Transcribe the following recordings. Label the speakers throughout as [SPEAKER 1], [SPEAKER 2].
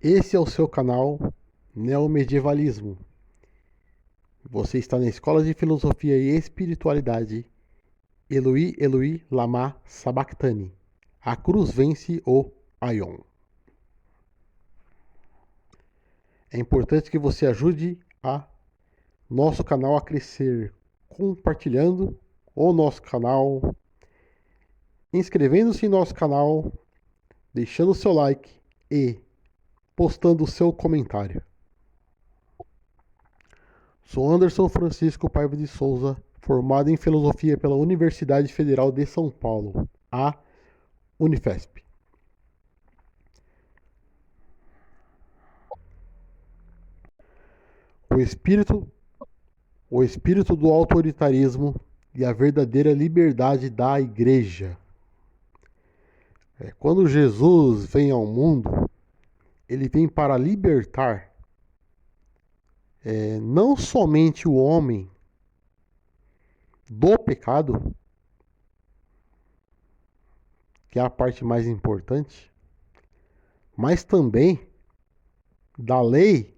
[SPEAKER 1] Esse é o seu canal Neomedievalismo. Você está na Escola de Filosofia e Espiritualidade Eloi Lama Sabachthani. A cruz vence o Aion. É importante que você ajude a nosso canal a crescer compartilhando o nosso canal, inscrevendo-se em nosso canal, deixando o seu like e postando o seu comentário. Sou Anderson Francisco Paiva de Souza, formado em Filosofia pela Universidade Federal de São Paulo, a Unifesp. O espírito do autoritarismo e a verdadeira liberdade da Igreja. Quando Jesus vem ao mundo, ele vem para libertar não somente o homem do pecado, que é a parte mais importante, mas também da lei.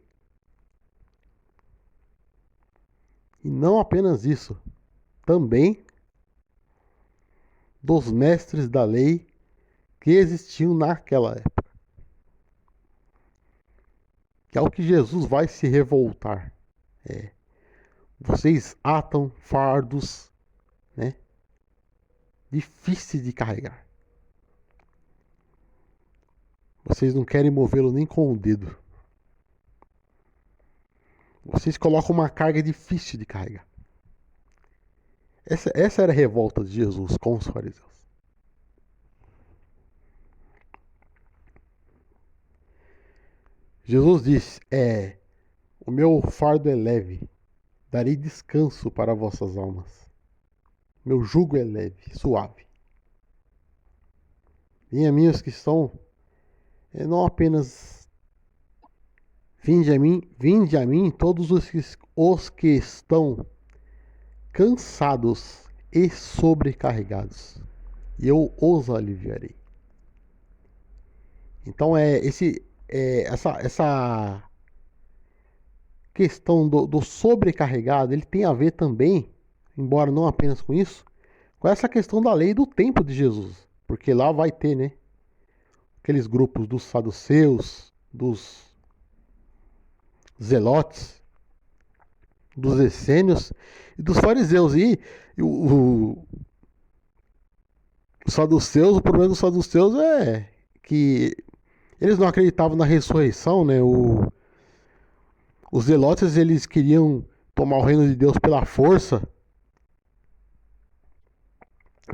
[SPEAKER 1] E não apenas isso, também dos mestres da lei que existiam naquela época. Que é o que Jesus vai se revoltar. Vocês atam fardos, né, difíceis de carregar. Vocês não querem movê-lo nem com o dedo. Vocês colocam uma carga difícil de carregar. Essa era a revolta de Jesus com os fariseus. Jesus disse: o meu fardo é leve, darei descanso para vossas almas. Meu jugo é leve, suave. Venha a mim os que estão, não apenas vinde a mim todos os que estão cansados e sobrecarregados, e eu os aliviarei. Então essa questão do sobrecarregado, ele tem a ver também, embora não apenas com isso, com essa questão da lei do tempo de Jesus. Porque lá vai ter, né, aqueles grupos dos saduceus, dos zelotes, dos essênios e dos fariseus. E os saduceus, o problema dos saduceus é que eles não acreditavam na ressurreição, né? Os zelotes, eles queriam tomar o reino de Deus pela força.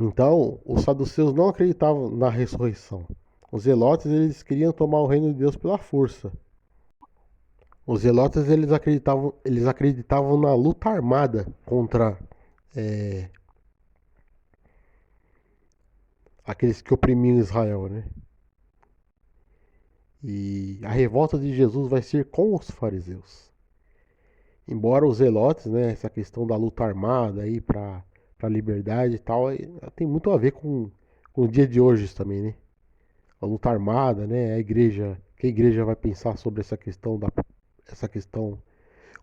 [SPEAKER 1] Então, os saduceus não acreditavam na ressurreição. Os zelotes, eles queriam tomar o reino de Deus pela força. Os zelotes, eles acreditavam na luta armada contra aqueles que oprimiam Israel, né? E a revolta de Jesus vai ser com os fariseus. Embora os zelotes, né, essa questão da luta armada aí para a liberdade e tal, tem muito a ver com o dia de hoje também, né? A luta armada, né? Que a igreja vai pensar sobre essa questão,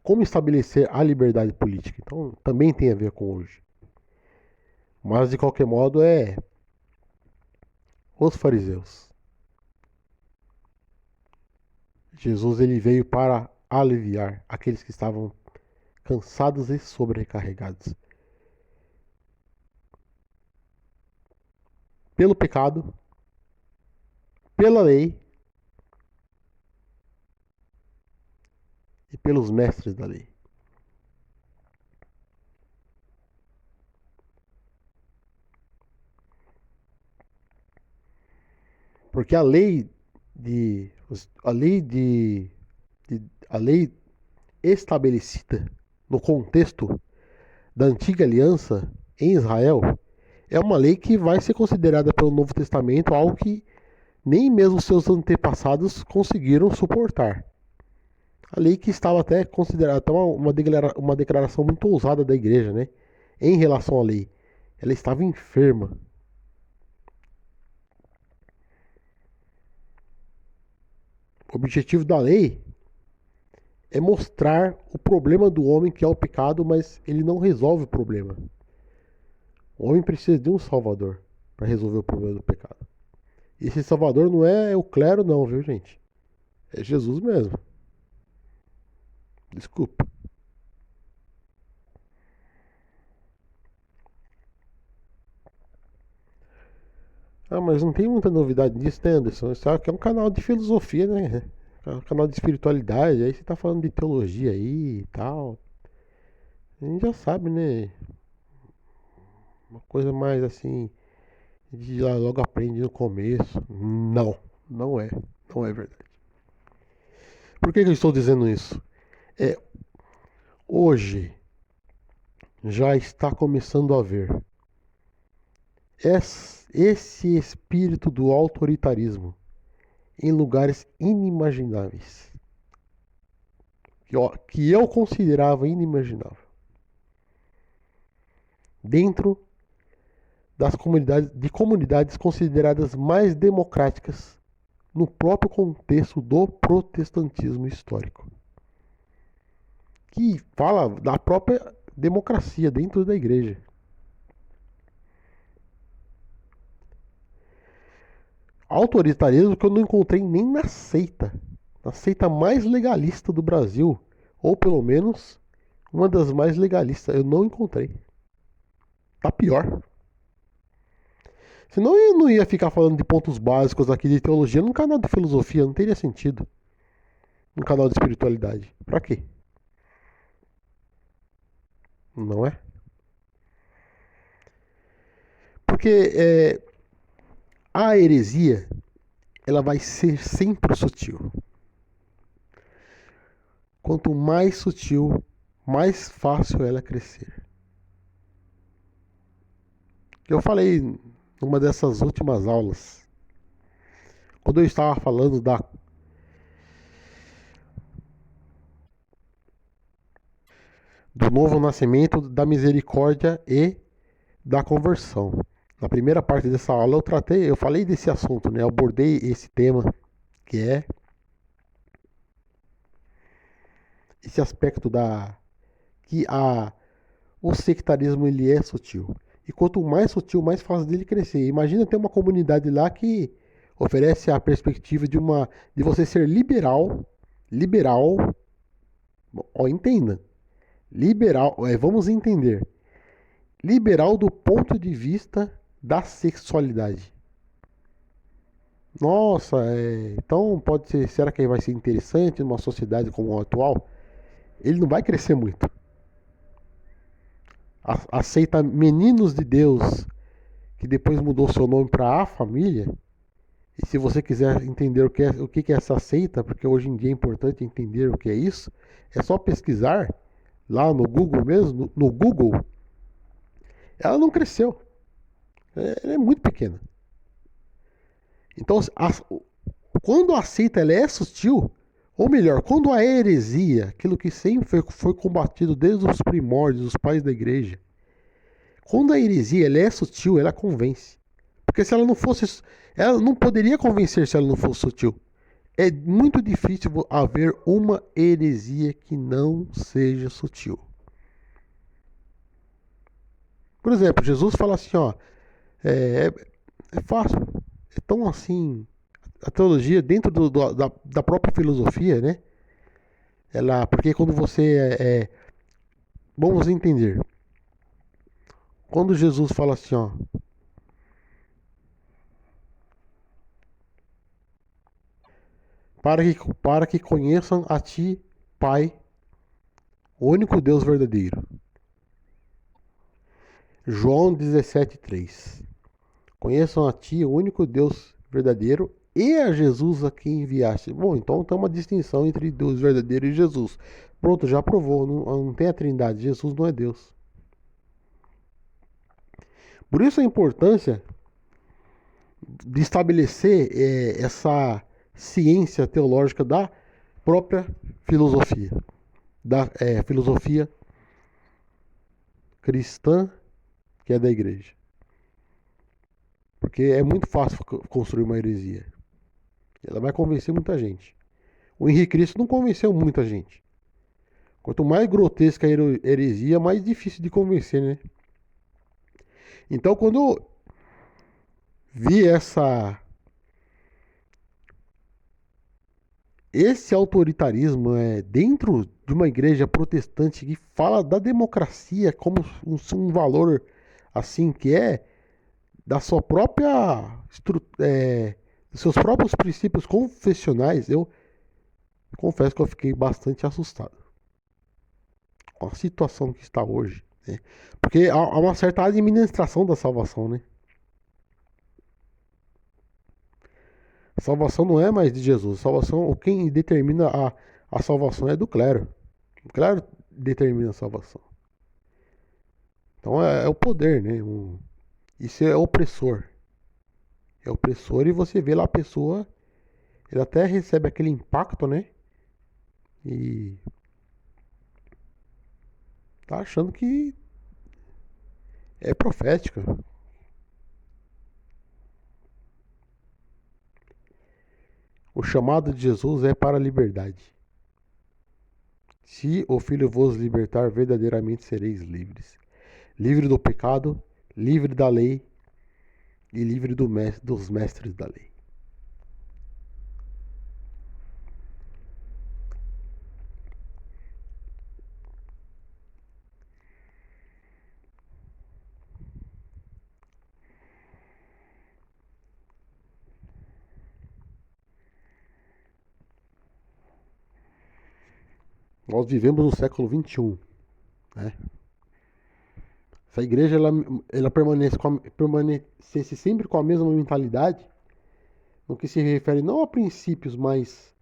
[SPEAKER 1] como estabelecer a liberdade política. Então, também tem a ver com hoje. Mas de qualquer modo os fariseus. Jesus, ele veio para aliviar aqueles que estavam cansados e sobrecarregados pelo pecado, pela lei e pelos mestres da lei. Porque a lei estabelecida no contexto da antiga aliança em Israel é uma lei que vai ser considerada pelo Novo Testamento algo que nem mesmo seus antepassados conseguiram suportar. A lei que estava até considerada até uma declaração muito ousada da igreja, né? Em relação à lei. Ela estava enferma. objetivo da lei é mostrar o problema do homem, que é o pecado, mas ele não resolve o problema. O homem precisa de um salvador para resolver o problema do pecado. E esse salvador não é o clero não, viu, gente? É Jesus mesmo. Desculpa. Ah, mas não tem muita novidade nisso, né, Anderson? Isso aqui é um canal de filosofia, né? É um canal de espiritualidade. Aí você tá falando de teologia aí e tal. A gente já sabe, né? Uma coisa mais assim, a gente já logo aprende no começo. Não, não é. Não é verdade. Por que eu estou dizendo isso? É, hoje já está começando a ver esse espírito do autoritarismo em lugares inimagináveis. Que eu considerava inimaginável. Dentro de comunidades consideradas mais democráticas no próprio contexto do protestantismo histórico, que fala da própria democracia dentro da igreja. Autoritarismo que eu não encontrei nem na seita mais legalista do Brasil, ou pelo menos uma das mais legalistas, eu não encontrei. Tá pior. Senão eu não ia ficar falando de pontos básicos aqui de teologia num canal de filosofia, não teria sentido. Num canal de espiritualidade. Pra quê? Não é? Porque a heresia, ela vai ser sempre sutil. Quanto mais sutil, mais fácil ela crescer. Eu falei numa dessas últimas aulas, quando eu estava falando do novo nascimento, da misericórdia e da conversão. Na primeira parte dessa aula eu falei desse assunto, né? Eu abordei esse tema, que é esse aspecto o sectarismo ele é sutil. E quanto mais sutil, mais fácil dele crescer. Imagina ter uma comunidade lá que oferece a perspectiva de você ser liberal, ó, entenda. Liberal, vamos entender. Liberal do ponto de vista da sexualidade. Nossa, então pode ser, será que vai ser interessante numa sociedade como a atual? Ele não vai crescer muito. Aceita Meninos de Deus, que depois mudou seu nome para A Família. E se você quiser entender o que é essa seita, porque hoje em dia é importante entender o que é isso, é só pesquisar lá no Google mesmo, no Google. Ela não cresceu. Ela é muito pequena. Então, quando a seita ela é sutil, ou melhor, quando a heresia, aquilo que sempre foi combatido desde os primórdios, os pais da igreja, quando a heresia ela é sutil, ela convence. Porque se ela não fosse, ela não poderia convencer se ela não fosse sutil. É muito difícil haver uma heresia que não seja sutil. Por exemplo, Jesus fala assim, ó, é fácil, é tão assim, a teologia dentro da própria filosofia, né? Porque quando você vamos entender, quando Jesus fala assim, ó, para que conheçam a ti, Pai, o único Deus verdadeiro. João 17:3. Conheçam a ti, o único Deus verdadeiro, e a Jesus a quem enviaste. Bom, então tem uma distinção entre Deus verdadeiro e Jesus. Pronto, já provou, não tem a trindade, Jesus não é Deus. Por isso a importância de estabelecer essa ciência teológica da própria filosofia, da filosofia cristã que é da igreja. Porque é muito fácil construir uma heresia. Ela vai convencer muita gente. O Henrique Cristo não convenceu muita gente. Quanto mais grotesca a heresia, mais difícil de convencer, né? Então, quando eu vi esse autoritarismo dentro de uma igreja protestante que fala da democracia como um valor assim que é da sua própria dos seus próprios princípios confessionais, eu confesso que eu fiquei bastante assustado com a situação que está hoje, né? Porque há uma certa administração da salvação, né? A salvação não é mais de Jesus. A salvação, quem determina a salvação é do clero. O clero determina a salvação. Então é o poder, né? Isso é opressor. É opressor e você vê lá a pessoa, ele até recebe aquele impacto, né? E tá achando que é profética. O chamado de Jesus é para a liberdade. Se o Filho vos libertar, verdadeiramente sereis livres. Livre do pecado, livre da lei e livre dos mestres da lei. Nós vivemos no século XXI, né? Essa igreja ela permanecesse sempre com a mesma mentalidade, no que se refere não a princípios, mas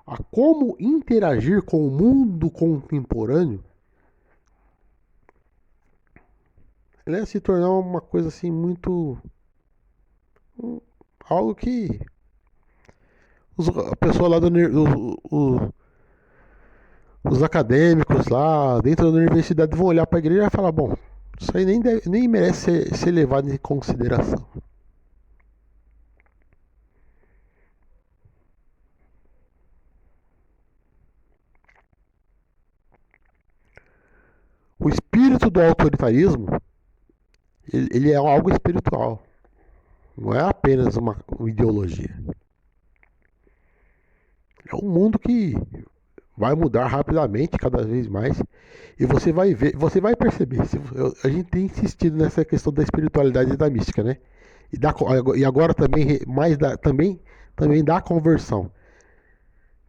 [SPEAKER 1] a como interagir com o mundo contemporâneo, ela ia se tornar uma coisa assim muito algo que a pessoa lá os acadêmicos lá dentro da universidade vão olhar para a igreja e falar, bom, isso aí nem merece ser levado em consideração. O espírito do autoritarismo, ele é algo espiritual. Não é apenas uma ideologia. É um mundo que vai mudar rapidamente, cada vez mais. E você vai ver, você vai perceber. A gente tem insistido nessa questão da espiritualidade e da mística, né? E agora também também da conversão.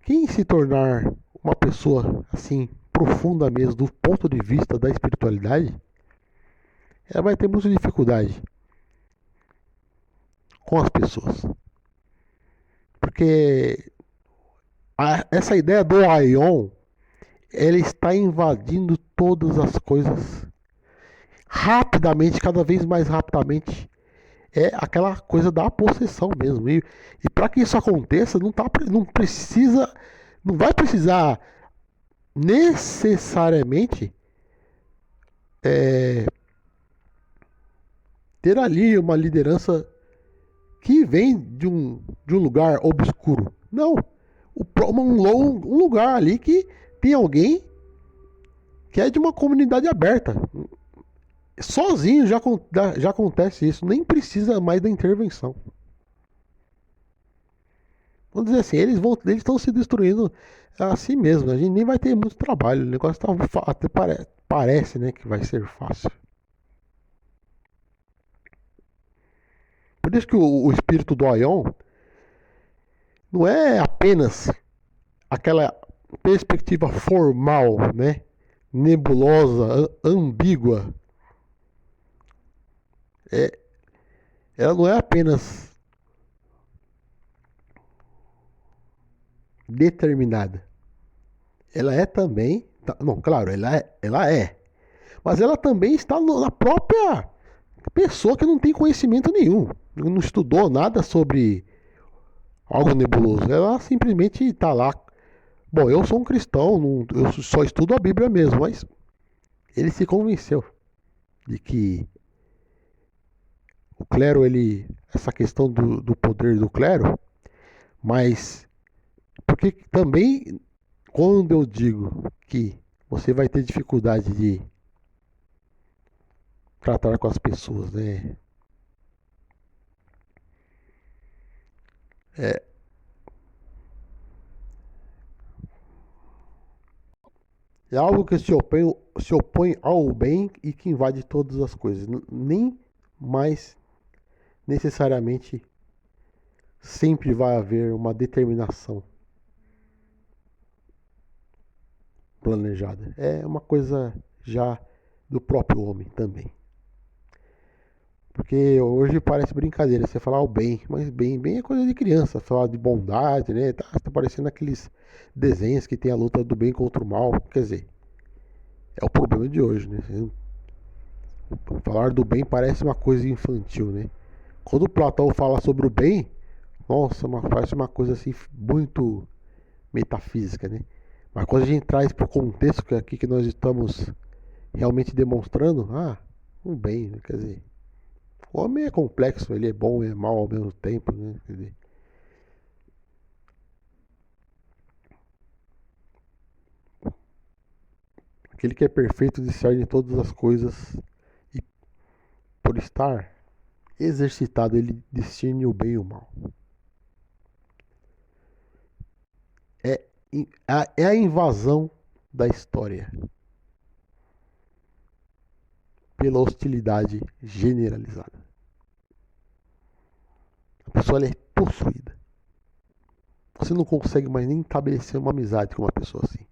[SPEAKER 1] Quem se tornar uma pessoa assim profunda mesmo do ponto de vista da espiritualidade, ela vai ter muita dificuldade com as pessoas. Porque essa ideia do Aion, ela está invadindo todas as coisas rapidamente, cada vez mais rapidamente. É aquela coisa da possessão mesmo. E para que isso aconteça, não vai precisar necessariamente é, ter ali uma liderança que vem de um lugar obscuro. Não. Um lugar ali que tem alguém que é de uma comunidade aberta. Sozinho já acontece isso. Nem precisa mais da intervenção. Vamos dizer assim, eles estão se destruindo a si mesmos. A gente nem vai ter muito trabalho. O negócio até parece, né, que vai ser fácil. Por isso que o espírito do Aion não é apenas aquela perspectiva formal, né? Nebulosa, ambígua. É, ela não é apenas determinada. Ela é também. Não, claro, ela é. Mas ela também está na própria pessoa que não tem conhecimento nenhum. Não estudou nada sobre algo nebuloso. Ela simplesmente está lá. Bom, eu sou um cristão, eu só estudo a Bíblia mesmo, mas ele se convenceu de que o clero, essa questão do poder do clero, mas Porque também, quando eu digo que você vai ter dificuldade de tratar com as pessoas, né? É, é algo que se opõe ao bem e que invade todas as coisas. Nem mais necessariamente sempre vai haver uma determinação planejada. É uma coisa já do próprio homem também. Porque hoje parece brincadeira você falar o bem, mas bem é coisa de criança, falar de bondade, né? Tá parecendo aqueles desenhos que tem a luta do bem contra o mal. Quer dizer, é o problema de hoje, né? Falar do bem parece uma coisa infantil, né? Quando Platão fala sobre o bem, nossa, parece uma coisa assim muito metafísica, né? Mas quando a gente traz para o contexto que aqui que nós estamos realmente demonstrando, um bem, né? Quer dizer, o homem é complexo, ele é bom e é mal ao mesmo tempo, né? Quer dizer, aquele que é perfeito discerne todas as coisas e por estar exercitado ele discerne o bem e o mal. É, é a invasão da história pela hostilidade generalizada. A pessoa ela é possuída. Você não consegue mais nem estabelecer uma amizade com uma pessoa assim.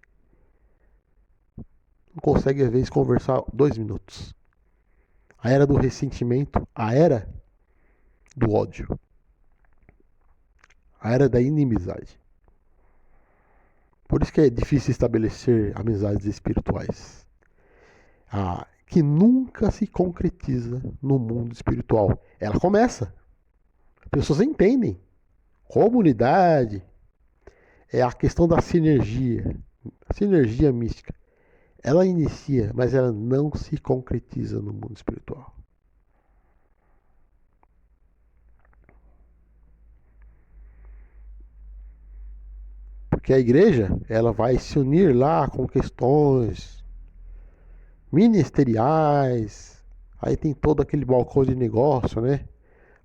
[SPEAKER 1] Não consegue, às vezes, conversar 2 minutos. A era do ressentimento, a era do ódio, a era da inimizade. Por isso que é difícil estabelecer amizades espirituais. Que nunca se concretiza no mundo espiritual. Ela começa. As pessoas entendem. Comunidade é a questão da sinergia. A sinergia mística. Ela inicia, mas ela não se concretiza no mundo espiritual. Porque a igreja, ela vai se unir lá com questões ministeriais. Aí tem todo aquele balcão de negócio, né?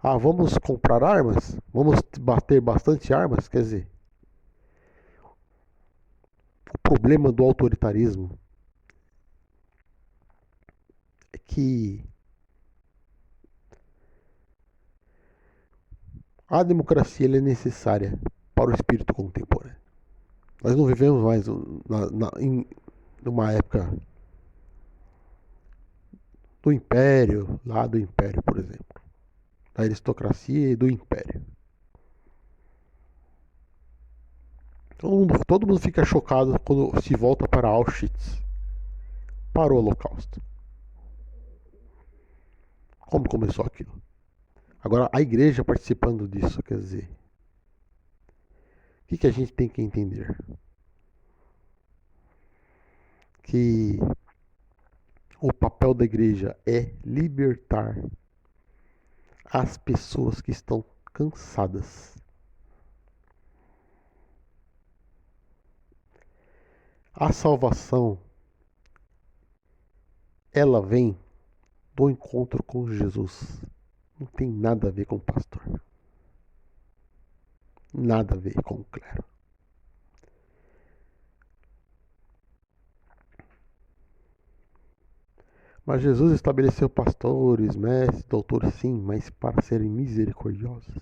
[SPEAKER 1] Vamos comprar armas? Vamos bater bastante armas? Quer dizer, o problema do autoritarismo é que a democracia é necessária para o espírito contemporâneo. Nós não vivemos mais em uma época do império, lá do império, por exemplo, da aristocracia e do império. Todo mundo fica chocado quando se volta para Auschwitz, para o Holocausto. Como começou aquilo? Agora, a igreja participando disso, quer dizer, o que a gente tem que entender? Que o papel da igreja é libertar as pessoas que estão cansadas. A salvação, ela vem do encontro com Jesus. Não tem nada a ver com o pastor. Nada a ver com o clero. Mas Jesus estabeleceu pastores, mestres, doutores, sim, mas para serem misericordiosos.